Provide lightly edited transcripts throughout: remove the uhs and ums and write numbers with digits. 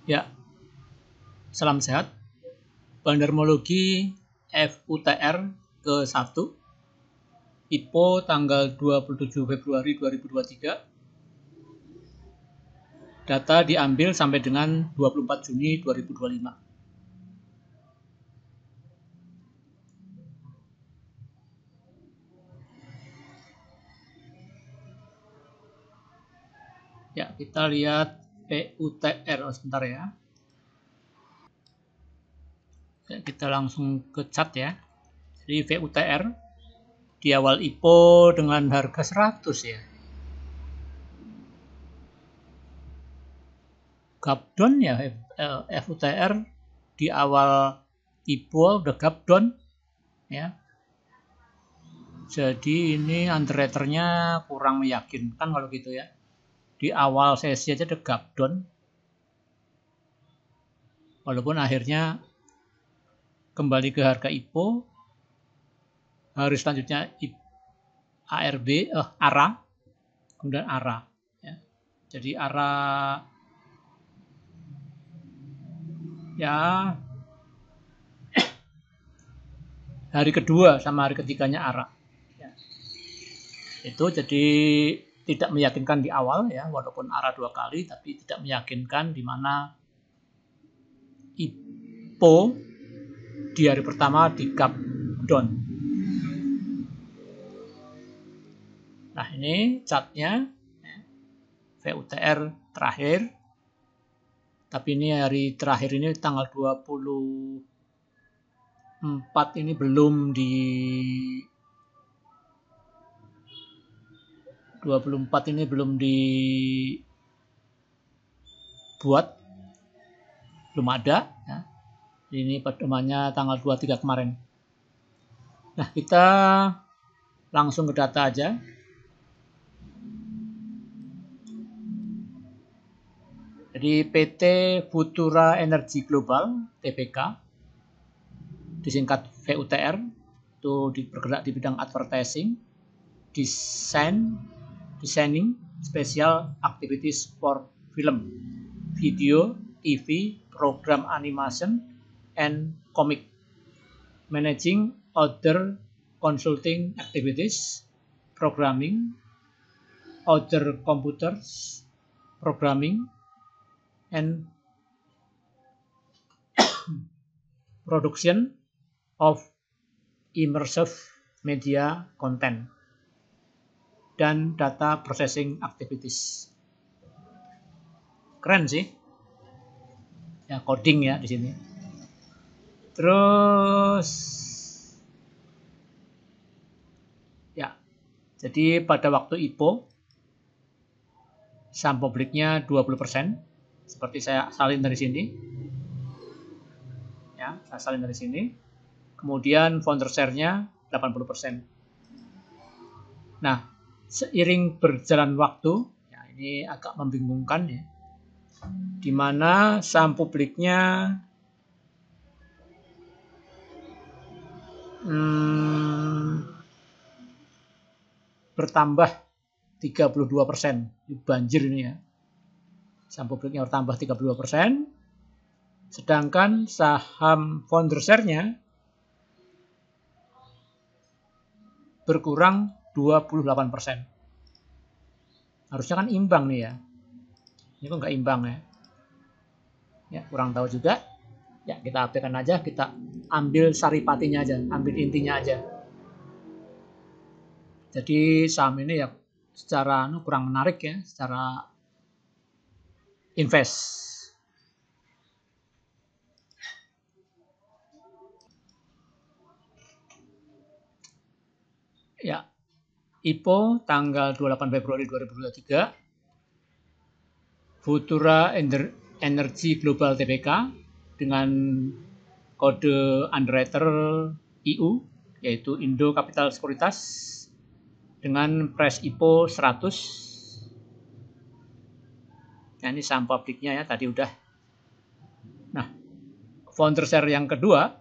Ya, salam sehat. Bandarmologi FUTR ke-1, IPO tanggal 27 Februari 2023. Data diambil sampai dengan 24 Juni 2025. Ya, kita lihat PUTR sebentar ya. Kita langsung ke chart ya. Jadi PUTR di awal IPO dengan harga 100 ya. Gapdown ya, FUTR di awal IPO udah gapdown ya. Jadi ini underwriternya kurang meyakinkan kalau gitu ya. Di awal sesi aja ada gapdown. Walaupun akhirnya kembali ke harga IPO. Hari selanjutnya ARA, kemudian ARA. Ya. Jadi ARA ya hari kedua sama hari ketiganya ARA. Ya. Itu jadi tidak meyakinkan di awal ya, walaupun ARA 2 kali, tapi tidak meyakinkan di mana IPO di hari pertama di gapdown. Nah ini chartnya VUTR terakhir, tapi ini hari terakhir ini tanggal 24 ini belum di 24 ini belum dibuat, belum ada ya. Ini pedomannya tanggal 23 kemarin. Nah kita langsung ke data aja. Jadi PT Futura Energy Global Tbk, disingkat VUTR, itu bergerak di bidang advertising, designing, special activities for film, video, TV, program animation, and comic, managing other consulting activities, programming, other computers, programming, and production of immersive media content dan data processing activities. Keren sih. Ya coding ya di sini. Terus ya. Jadi pada waktu IPO saham publiknya 20%. Seperti saya salin dari sini. Ya, saya salin dari sini. Kemudian founder share-nya 80%. Nah, seiring berjalan waktu, ya ini agak membingungkan ya, di mana saham publiknya bertambah 32%. Banjir ini ya. Saham publiknya bertambah 32%. Sedangkan saham founder share-nya berkurang 28%. Harusnya kan imbang nih ya. Ini kok nggak imbang ya. Ya, kurang tahu juga. Ya, kita abaikan aja, kita ambil saripatinya aja, ambil intinya aja. Jadi saham ini ya secara kurang menarik ya, secara invest. Ya, IPO tanggal 28 Februari 2023, Futura Energy Global Tbk dengan kode underwriter IU, yaitu Indo Capital Sekuritas, dengan price IPO 100. Nah, ini saham publiknya ya, tadi udah. Nah, founder share yang kedua,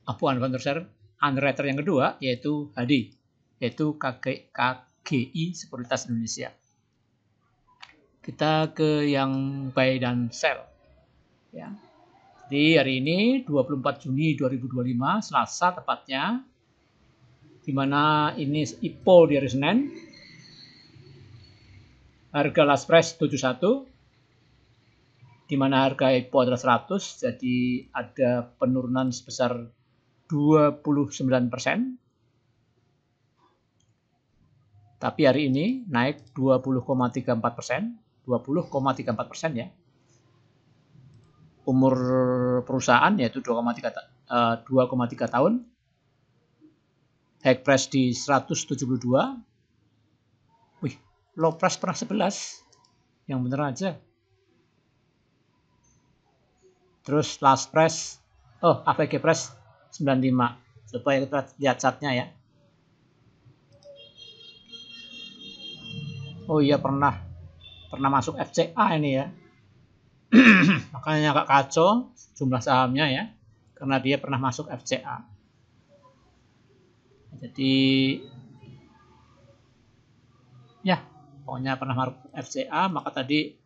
bukan founder share, underwriter yang kedua, yaitu HD, yaitu KGI Sekuritas Indonesia. Kita ke yang buy dan sell. Ya. Jadi hari ini 24 Juni 2025 Selasa tepatnya, di mana ini IPO di hari Senin. Harga last price 71, di mana harga IPO adalah 100, jadi ada penurunan sebesar 29%. Tapi hari ini naik 20,34%, 20,34% ya. Umur perusahaan yaitu 2,3 tahun. High price di 172. Wih, low price pernah 11. Yang bener aja. Terus last price, AVG price 95. Coba kita lihat chartnya ya. Oh iya, pernah masuk FCA ini ya. Makanya agak kacau jumlah sahamnya ya, karena dia pernah masuk FCA. Jadi ya, pokoknya pernah masuk FCA, maka tadi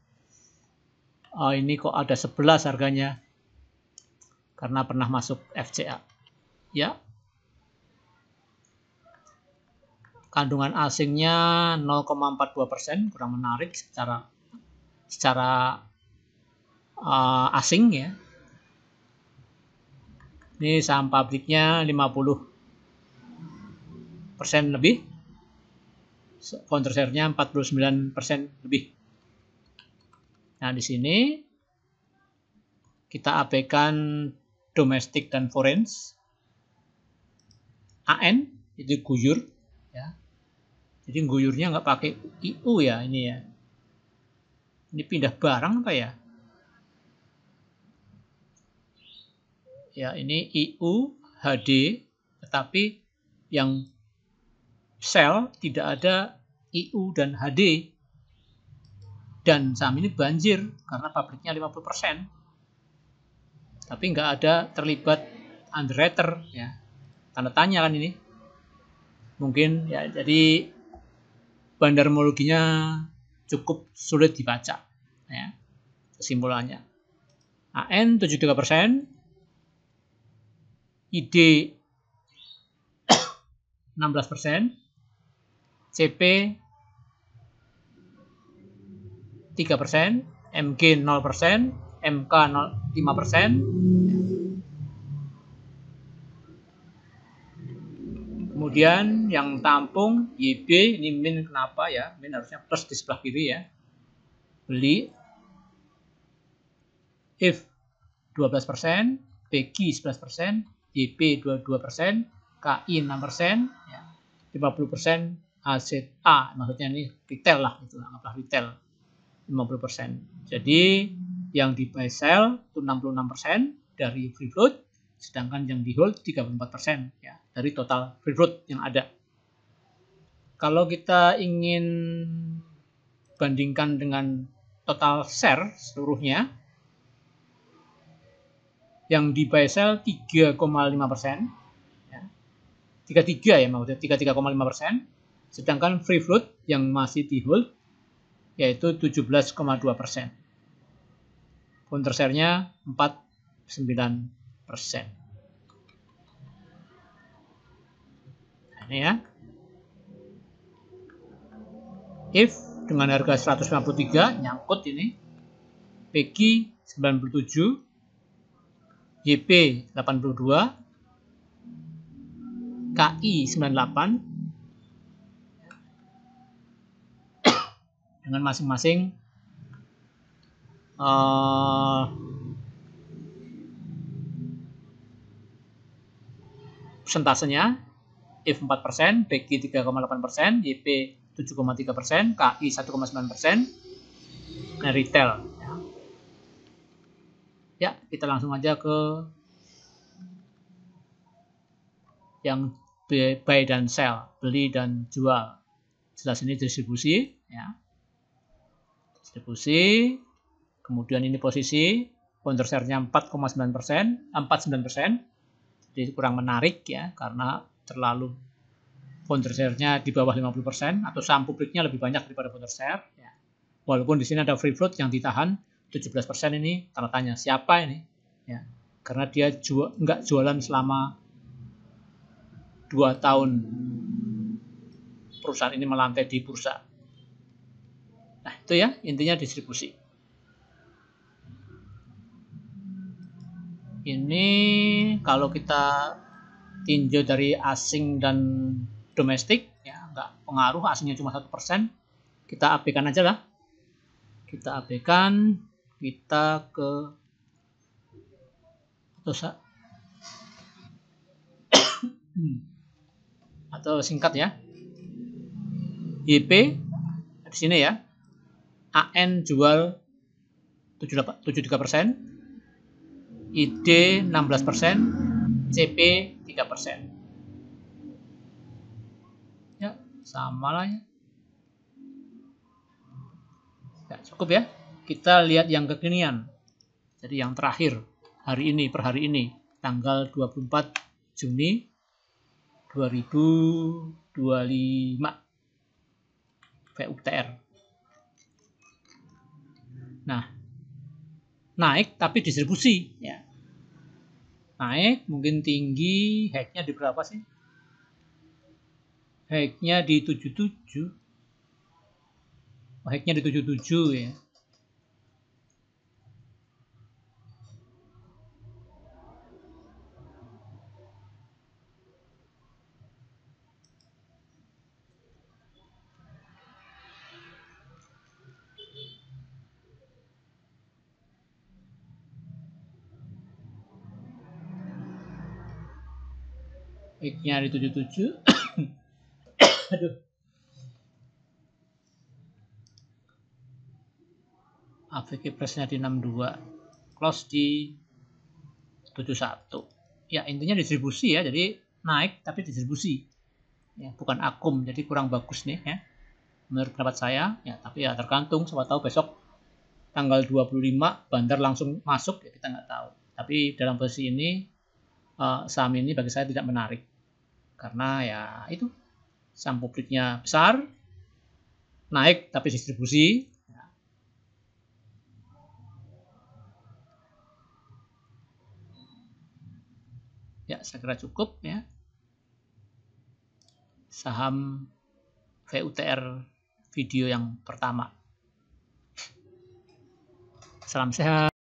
ini kok ada 11 harganya, karena pernah masuk FCA. Ya. Kandungan asingnya 0,42%, kurang menarik secara asing ya. Ini saham pabriknya 50% lebih. Founder share-nya 49% lebih. Nah, di sini kita abaikan domestik dan foreign. AN itu guyur ya. Jadi guyurnya nggak pakai IU ya ini ya. Ini pindah barang apa ya? Ya, ini IU HD, tetapi yang sell tidak ada IU dan HD. Dan saham ini banjir karena pabriknya 50%. Tapi nggak ada terlibat underwriter ya. Tanda tanya kan ini. Mungkin ya, jadi bandarmologinya cukup sulit dibaca ya. Kesimpulannya. AN 73%, ID 16%, CP 3%, MG 0%, MK 5%. Kemudian yang tampung YB, ini min kenapa ya? Min harusnya plus di sebelah kiri ya. Beli IF 12%, PG 11%, YP 22%, KI 6%, ya, 50% AZA, maksudnya ini retail lah, itu anggaplah retail 50%. Jadi yang di buy sell itu 66% dari free float, sedangkan yang di hold 34% ya dari total free float yang ada. Kalau kita ingin bandingkan dengan total share seluruhnya, yang di buy sell 3,5%, ya. 33 ya maksudnya 33,5%, sedangkan free float yang masih di hold yaitu 17,2%. Founder share-nya 49%. Nah, ini ya. If dengan harga 153 nyangkut ini. PG 97, YP 82, KI 98, dengan masing-masing persentasenya. IF 4%, PG 3,8%, YP 7,3%, KI 1,9%, nah retail. Ya, kita langsung aja ke yang buy dan sell, beli dan jual. Jelas ini distribusi, ya. Distribusi, kemudian ini posisi, founder share-nya 4,9%, 49%. Jadi kurang menarik ya, karena terlalu founder share-nya di bawah 50% atau saham publiknya lebih banyak daripada founder share. Ya. Walaupun di sini ada free float yang ditahan 17% ini tanda tanya, siapa ini? Ya, karena dia nggak jualan selama 2 tahun perusahaan ini melantai di bursa. Nah, itu ya intinya distribusi. Ini kalau kita tinjau dari asing dan domestik, ya nggak pengaruh, asingnya cuma 1%. Kita abaikan aja lah. Kita abaikan, kita ke atau singkat ya. YP di sini ya. AN jual 73%, ID 16%, CP 3%. Ya, sama lah ya. Ya, cukup ya. Kita lihat yang kekinian. Jadi yang terakhir hari ini, per hari ini, tanggal 24 Juni 2025 VUTR. Nah, naik tapi distribusi ya. Naik mungkin tinggi, hacknya di berapa sih? Hacknya di 77. Hacknya di 77 ya. Hacknya di 77. Aduh. AVG pressnya di 62, close di 71. Ya intinya distribusi ya, jadi naik tapi distribusi ya, bukan akum, jadi kurang bagus nih ya menurut pendapat saya ya. Tapi ya tergantung, siapa tahu besok tanggal 25 bandar langsung masuk ya, kita nggak tahu. Tapi dalam posisi ini saham ini bagi saya tidak menarik karena ya itu saham publiknya besar, naik tapi distribusi. Ya, saya kira cukup ya. Saham VUTR video yang pertama. Salam sehat.